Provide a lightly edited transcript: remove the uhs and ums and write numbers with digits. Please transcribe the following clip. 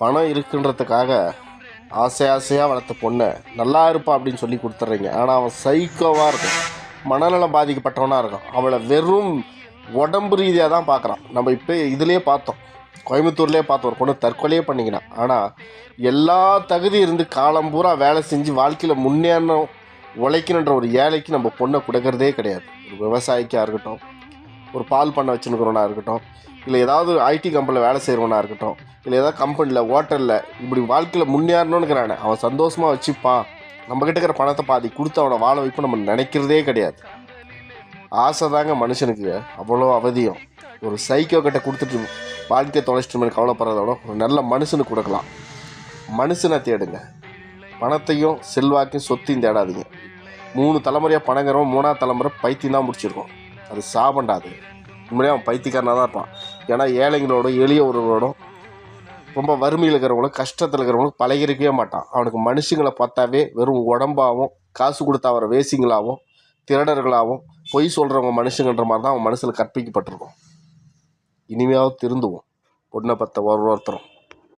பணம் இருக்குன்றதுக்காக ஆசையாக வளர்த்த பொண்ணை நல்லா இருப்பா அப்படின்னு சொல்லி கொடுத்துட்றீங்க. ஆனால் அவன் சைக்கோவாக இருக்கும், மனநலம் பாதிக்கப்பட்டவனாக இருக்கும். அவளை வெறும் உடம்பு ரீதியாக தான் பார்க்குறான். நம்ம இப்போ இதிலே பார்த்தோம், கோயம்புத்தூர்லேயே பார்த்தோம், ஒரு பொண்ணு தற்கொலையே பண்ணிக்கினான். ஆனால் எல்லா தகுதி இருந்து காலம் பூரா வேலை செஞ்சு வாழ்க்கையில் முன்னேறணும் உழைக்கணுன்ற ஒரு ஏழைக்கு நம்ம பொண்ணை கொடுக்கறதே கிடையாது. ஒரு விவசாயிக்காக இருக்கட்டும், ஒரு பால் பண்ணை வச்சுருக்கிறவனாக இருக்கட்டும், இல்லை ஏதாவது ஐடி கம்பெனியில் வேலை செய்கிறவனாக இருக்கட்டும், இல்லை ஏதாவது கம்பெனியில் ஹோட்டலில் இப்படி வாழ்க்கையில் முன்னேறணுங்கிறானே அவன் சந்தோஷமாக வச்சுப்பான். நம்மக்கிட்ட இருக்கிற பணத்தை பாதி கொடுத்து அவனை வாழ வைப்பு நம்ம நினைக்கிறதே கிடையாது. ஆசை தாங்க மனுஷனுக்கு அவ்வளோ அவதியும். ஒரு சைக்கோ கிட்ட கொடுத்துட்டு வாழ்க்கையை தொலைச்சிட்டு கவலைப்படுறத விட ஒரு நல்ல மனுஷனுக்கு கொடுக்கலாம். மனுஷனை தேடுங்க, பணத்தையும் செல்வாக்கையும் சொத்தையும் தேடாதீங்க. 3 தலைமுறையாக பணங்கிறவன் 3ஆவது தலைமுறை பைத்தியம் தான் முடிச்சிருக்கோம். அது சாபண்டாது. உண்மையாக அவன் பைத்தியக்காரனாக தான் இருப்பான். ஏன்னா ஏழைங்களோடும் எளியவர்களோடும் ரொம்ப வறுமையில் இருக்கிறவங்களும் கஷ்டத்தில் இருக்கிறவங்களும் பழகிருக்கவே மாட்டான். அவனுக்கு மனுஷங்களை பார்த்தாவே வெறும் உடம்பாகவும் காசு கொடுத்தா வர வேசிங்களாகவும் திருடர்களாகவும் பொய் சொல்கிறவங்க மனுஷங்கன்ற மாதிரி தான் அவன் மனசில் கற்பிக்கப்பட்டிருக்கும். இனிமையாவது திருந்துவோம். பொண்ணை பற்ற ஒருத்தரும்